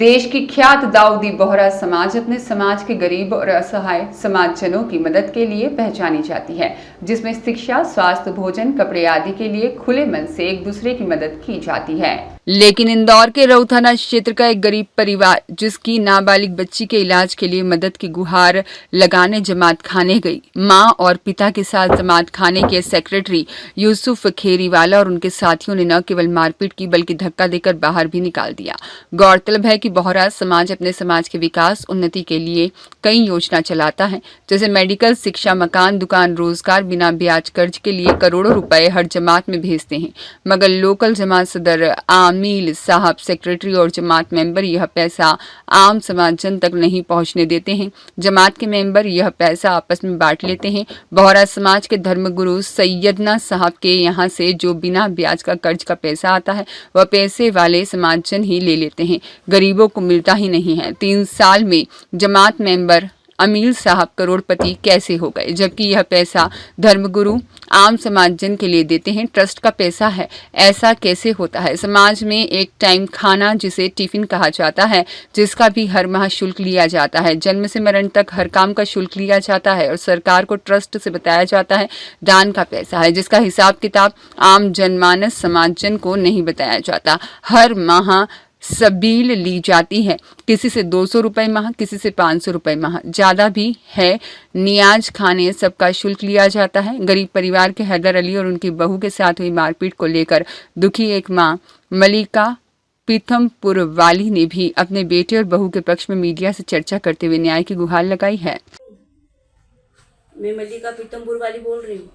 देश की ख्यात दाऊदी बोहरा समाज अपने समाज के गरीब और असहाय समाजजनों की मदद के लिए पहचानी जाती है, जिसमें शिक्षा, स्वास्थ्य, भोजन, कपड़े आदि के लिए खुले मन से एक दूसरे की मदद की जाती है। लेकिन इंदौर के रऊ थाना क्षेत्र का एक गरीब परिवार, जिसकी नाबालिग बच्ची के इलाज के लिए मदद की गुहार लगाने जमात खाने गई, मां और पिता के साथ जमात खाने के सेक्रेटरी यूसुफ खेरीवाला और उनके साथियों ने न केवल मारपीट की बल्कि धक्का देकर बाहर भी निकाल दिया। गौरतलब है कि बोहरा समाज अपने समाज के विकास उन्नति के लिए कई योजना चलाता है, जैसे मेडिकल, शिक्षा, मकान, दुकान, रोजगार, बिना ब्याज कर्ज के लिए करोड़ों रुपए हर जमात में भेजते हैं। मगर लोकल जमात सदर आमिल साहब, सेक्रेटरी और जमात मेंबर यह पैसा आम समाजजन तक नहीं पहुंचने देते हैं। जमात के मेंबर यह पैसा आपस में बांट लेते हैं। बोहरा समाज के धर्मगुरु सैयदना साहब के यहाँ से जो बिना ब्याज का कर्ज का पैसा आता है, वह पैसे वाले समाजजन ही ले लेते हैं, गरीबों को मिलता ही नहीं है। 3 साल में जमात मेंबर अमील साहब करोड़पति कैसे हो गए, जबकि यह पैसा धर्मगुरु आम समाजजन के लिए देते हैं। ट्रस्ट का पैसा है, ऐसा कैसे होता है? समाज में एक टाइम खाना, जिसे टिफिन कहा जाता है, जिसका भी हर माह शुल्क लिया जाता है। जन्म से मरण तक हर काम का शुल्क लिया जाता है और सरकार को ट्रस्ट से बताया जाता है दान का पैसा है, जिसका हिसाब किताब आम जनमानस समाजजन को नहीं बताया जाता। हर माह सबील ली जाती है, किसी से 200 रुपए माह, किसी से 500 रुपए माह, ज़्यादा भी है। नियाज खाने सबका शुल्क लिया जाता है। गरीब परिवार के हैदर अली और उनकी बहू के साथ हुई मारपीट को लेकर दुखी एक मां मलिका पीथमपुर वाली ने भी अपने बेटे और बहू के पक्ष में मीडिया से चर्चा करते हुए न्याय की गुहार लगाई है। मैं मलिका पीथमपुर वाली बोल रही हूँ।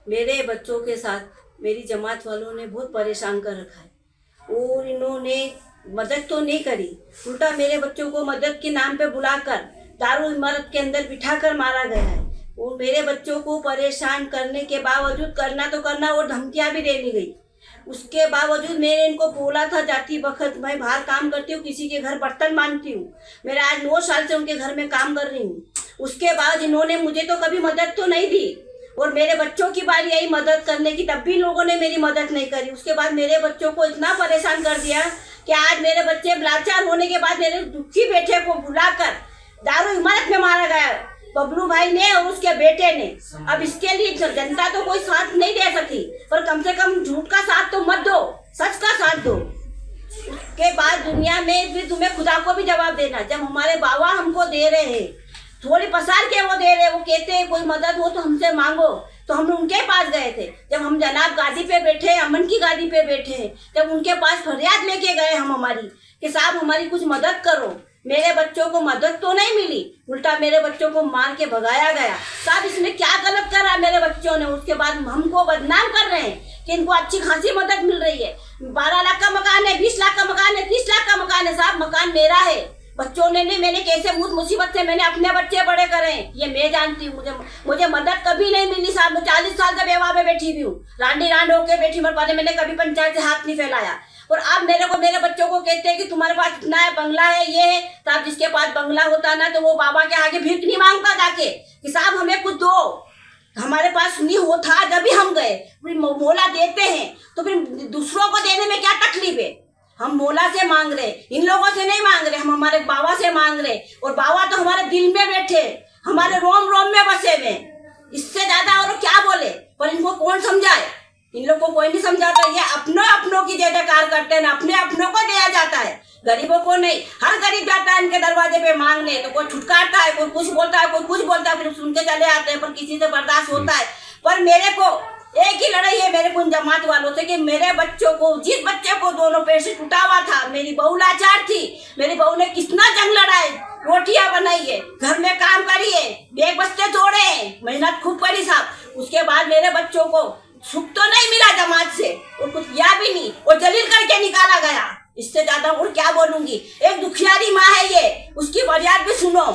मेरे बच्चों के साथ मेरी जमात वालों ने बहुत परेशान कर रखा है और इन्होंने मदद तो नहीं करी, उल्टा मेरे बच्चों को मदद के नाम पे बुलाकर दारू इमारत के अंदर बिठाकर मारा गया है। और मेरे बच्चों को परेशान करने के बावजूद करना तो करना और धमकियां भी देनी गई। उसके बावजूद मैंने इनको बोला था, जाती वक्त मैं बाहर काम करती हूँ, किसी के घर बर्तन मांगती हूँ, मेरा आज 9 साल से उनके घर में काम कर रही हूँ। उसके बाद इन्होंने मुझे तो कभी मदद तो नहीं दी और मेरे बच्चों की बारी आई मदद करने की, तब भी लोगों ने मेरी मदद नहीं करी। उसके बाद मेरे बच्चों को इतना परेशान कर दिया कि आज मेरे बच्चे लाचार होने के बाद मेरे दुखी बेटे को बुलाकर दारू इमारत में मारा गया, बबलू भाई ने और उसके बेटे ने। अब इसके लिए जनता तो कोई साथ नहीं दे सकी, पर कम से कम झूठ का साथ तो मत दो, सच का साथ दो। उसके बाद दुनिया में भी तुम्हें खुदा को भी जवाब देना। जब हमारे बाबा हमको दे रहे हैं, थोड़ी पसार के वो दे रहे, वो कहते हैं कोई मदद हो तो हमसे मांगो, तो हम उनके पास गए थे। जब हम जनाब गादी पे बैठे, अमन की गादी पे बैठे, तब उनके पास फरियाद लेके गए हम हमारी कि साहब हमारी कुछ मदद करो। मेरे बच्चों को मदद तो नहीं मिली, उल्टा मेरे बच्चों को मार के भगाया गया। साहब इसमें क्या गलत करा मेरे बच्चों ने? उसके बाद हमको बदनाम कर रहे हैं कि इनको अच्छी खासी मदद मिल रही है। 12 लाख का मकान है, 20 लाख का मकान है, 30 लाख का मकान है। साहब मकान मेरा है, बच्चों ने नहीं, मैंने कैसे मुसीबत से मैंने अपने बच्चे बड़े करे, ये मैं जानती हूँ। मुझे मदद कभी नहीं मिली साहब। मैं 40 साल से बेवा में बैठी हुई हूँ, रांडी रांड होके बैठी, मर पाने मैंने कभी पंचायत से हाथ नहीं फैलाया। और अब मेरे बच्चों को कहते हैं कि तुम्हारे पास इतना है, बंगला है, ये है। साहब जिसके पास बंगला होता ना तो वो बाबा के आगे भीख नहीं मांगता जाके कि साहब हमें कुछ दो। हमारे पास नहीं होता, जब भी हम गए मोला देते हैं, तो फिर दूसरों को देने में क्या तकलीफ है? हम मोला से मांग रहे, इन लोगों से नहीं मांग रहे, हम हमारे बाबा से मांग रहे। और बाबा तो हमारे दिल में बैठे, हमारे रोम रोम में बसे हुए। इससे ज्यादा और क्या बोले? पर इनको कौन समझाए? इन लोगों को कोई नहीं समझाता। ये अपनों की जय जयकार करते हैं, अपनों को दिया जाता है, गरीबों को नहीं। हर गरीब जाता है इनके दरवाजे पे मांगने, तो कोई छुटकारता है, कोई कुछ बोलता है, कोई कुछ बोलता है, फिर सुन के चले आते हैं, पर किसी से बर्दाश्त होता है। पर मेरे को एक ही लड़ाई है मेरे को जमात वालों से कि मेरे बच्चों को, जिस बच्चे को दोनों पैर से टूटा हुआ था, मेरी बहू लाचार थी, मेरी बहू ने कितना जंग लड़ाई, रोटियां बनाई है, घर में काम करी है, 1 बच्चे जोड़े हैं, मेहनत खूब करी साहब। उसके बाद मेरे बच्चों को सुख तो नहीं मिला जमात से और कुछ किया भी नहीं और जलील करके निकाला गया। इससे ज्यादा और क्या बोलूंगी? एक दुखियारी माँ है ये, उसकी फरियाद भी सुनो।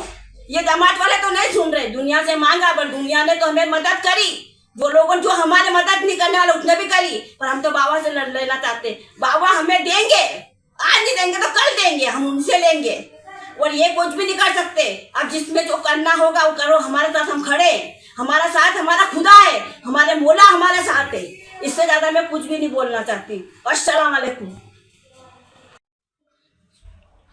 ये जमात वाले तो नहीं सुन रहे, दुनिया से मांगा, पर दुनिया ने तो हमें मदद करी। वो लोगों जो हमारे मदद नहीं करने वाले उसने भी करी, पर हम तो बाबा से लड़ लेना चाहते। बाबा हमें देंगे, आज नहीं देंगे तो कल देंगे, हम उनसे लेंगे और ये कुछ भी नहीं कर सकते। अब जिसमें जो करना होगा वो करो, हमारे साथ हम खड़े, हमारा साथ हमारा खुदा है, हमारे मौला हमारे साथ है। इससे ज्यादा मैं कुछ भी नहीं बोलना चाहती। अस्सलाम वालेकुम।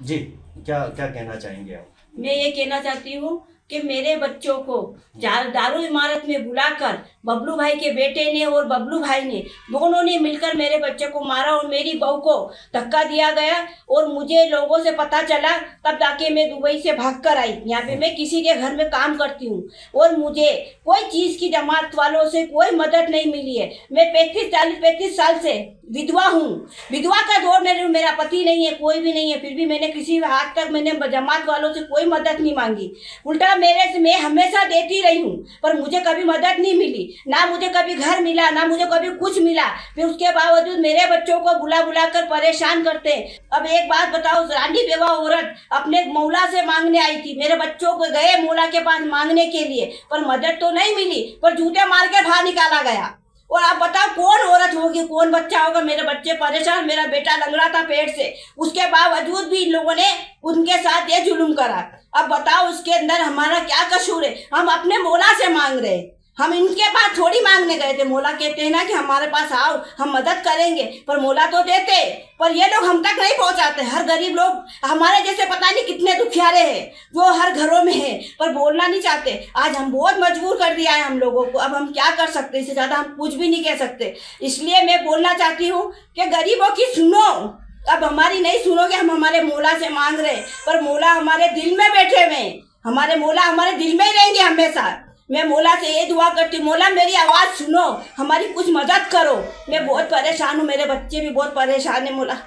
जी, क्या क्या कहना चाहेंगे आप? मैं ये कहना चाहती हूँ कि मेरे बच्चों को दारू इमारत में बुलाकर बबलू भाई के बेटे ने और बबलू भाई ने दोनों ने मिलकर मेरे बच्चे को मारा और मेरी बहू को धक्का दिया गया। और मुझे लोगों से पता चला तब जाके मैं दुबई से भाग कर आई। यहाँ पे मैं किसी के घर में काम करती हूँ और मुझे कोई चीज़ की जमात वालों से कोई मदद नहीं मिली है। मैं 35 साल से विधवा हूँ। विधवा का दौर मेरा पति नहीं है, कोई भी नहीं है, फिर भी मैंने किसी हाथ तक मैंने जमात वालों से कोई मदद नहीं मांगी। उल्टा मैं हमेशा देती रही हूँ पर मुझे कभी मदद नहीं मिली, ना मुझे कभी घर मिला, ना मुझे कभी कुछ मिला। फिर उसके बावजूद मेरे बच्चों को बुला बुला कर परेशान करते। अब एक बात बताओ, रानी बेवा औरत अपने मौला से मांगने आई थी, मेरे बच्चों को गए मौला के पास मांगने के लिए पर मदद तो नहीं मिली, पर जूते मार के बाहर निकाला गया। और आप बताओ कौन औरत होगी, कौन बच्चा होगा? मेरे बच्चे परेशान, मेरा बेटा लंगड़ा था पेट से, उसके बावजूद भी इन लोगों ने उनके साथ ये जुल्म करा। अब बताओ उसके अंदर हमारा क्या कसूर है? हम अपने मौला से मांग रहे, हम इनके पास थोड़ी मांगने गए थे। मौला कहते हैं ना कि हमारे पास आओ हम मदद करेंगे, पर मौला तो देते पर ये लोग हम तक नहीं पहुंचाते। हर गरीब लोग हमारे जैसे पता नहीं कितने दुखियारे हैं जो हर घरों में हैं पर बोलना नहीं चाहते। आज हम बहुत मजबूर कर दिया है हम लोगों को, अब हम क्या कर सकते, इससे ज़्यादा हम कुछ भी नहीं कह सकते। इसलिए मैं बोलना चाहती हूँ कि गरीबों की सुनो, अब हमारी नहीं सुनोगे। हम हमारे मौला से मांग रहे पर मौला हमारे दिल में बैठे हुए हैं, हमारे मौला हमारे दिल में ही रहेंगे हमेशा। मैं मौला से ये दुआ करती हूँ, मौला मेरी आवाज़ सुनो, हमारी कुछ मदद करो। मैं बहुत परेशान हूँ, मेरे बच्चे भी बहुत परेशान है। मौला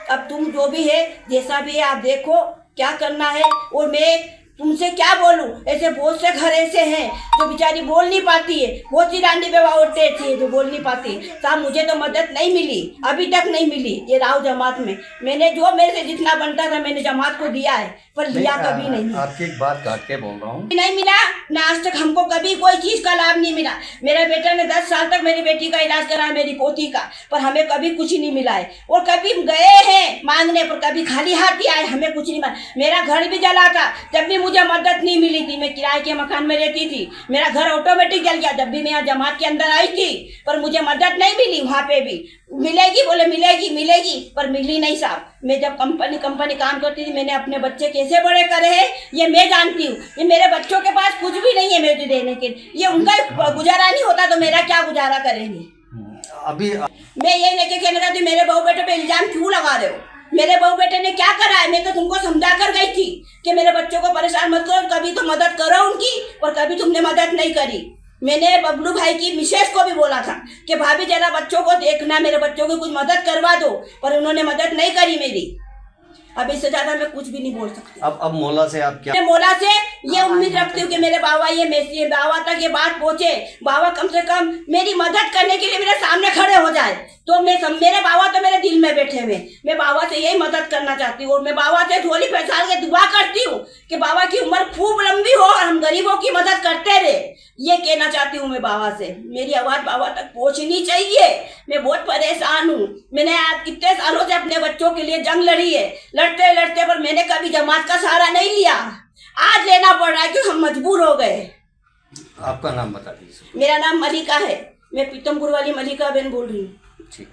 अब तुम जो भी है जैसा भी है आप देखो क्या करना है। और मैं तुमसे क्या बोलूं, ऐसे बहुत से घर ऐसे हैं जो बेचारी बोल नहीं पाती है, बहुत सी रानी बेवा औरतें ऐसी है जो बोल नहीं पाती। साहब मुझे तो मदद नहीं मिली, अभी तक नहीं मिली। ये राव जमात में मैंने जो मेरे से जितना बनता था मैंने जमात को दिया है, पर लिया कभी नहीं। आपकी एक बात काट के बोल रहा हूँ, नहीं मिला ना, आज तक हमको कभी कोई चीज का लाभ नहीं मिला। मेरा बेटा ने 10 साल तक मेरी बेटी का इलाज करा, मेरी पोती का, पर हमें कभी कुछ नहीं मिला है। और कभी गए हैं मांगने पर कभी खाली हाथ ही आए, हमें कुछ नहीं मिला। मेरा घर भी जला था जब भी मुझे मदद नहीं मिली थी। मैं किराए के मकान में रहती थी, मेरा घर ऑटोमेटिक जल गया जब भी मैं यहाँ जमात के अंदर आई थी, पर मुझे मदद नहीं मिली। वहाँ पे भी मिलेगी बोले मिलेगी मिलेगी, पर मिली नहीं साहब। मैं जब कंपनी काम करती थी, मैंने अपने बच्चे कैसे बड़े करे हैं ये मैं जानती हूँ। ये मेरे बच्चों के पास कुछ भी नहीं है मुझे देने के, ये उनका गुजारा नहीं होता तो मेरा क्या गुजारा करेंगे। अभी मैं यही लेके कहना चाहती हूँ, मेरे बहू बेटे पे इल्जाम क्यों लगा रहे हो? मेरे बहू बेटे ने क्या करा है? मैं तो तुमको समझा कर गई थी कि मेरे बच्चों को परेशान मत करो, कभी तो मदद करो उनकी, पर कभी तुमने मदद नहीं करी। मैंने बबलू भाई की मिसेस को भी बोला था कि भाभी जरा बच्चों को देखना, मेरे बच्चों को कुछ मदद करवा दो, पर उन्होंने मदद नहीं करी मेरी। अब इससे ज्यादा मैं कुछ भी नहीं बोल सकती। अब मौला से आप क्या? मैं मौला से ये उम्मीद रखती हूँ कि मेरे बाबा ये बाबा तक ये बात पहुँचे, बाबा कम से कम मेरी मदद करने के लिए मेरे सामने खड़े हो जाए। तो मेरे बाबा तो मेरे दिल में बैठे हुए, मैं बाबा से यही मदद करना चाहती हूँ। और मैं बाबा से झोली फैसाल के दुआ करती हूँ कि बाबा की उम्र खूब लंबी हो और हम गरीबों की मदद करते रहे। ये कहना चाहती हूँ मैं बाबा से, मेरी आवाज़ बाबा तक पहुँचनी चाहिए। मैं बहुत परेशान हूँ, मैंने आज कितने सालों से अपने बच्चों के लिए जंग लड़ी है, लड़ते लड़ते पर मैंने कभी जमात का सहारा नहीं लिया। आज लेना पड़ रहा है क्योंकि हम मजबूर हो गए। आपका नाम बता दीजिए। मेरा नाम मलिका है, मैं पीतमपुर वाली मलिका बहन बोल रही हूँ। ठीक।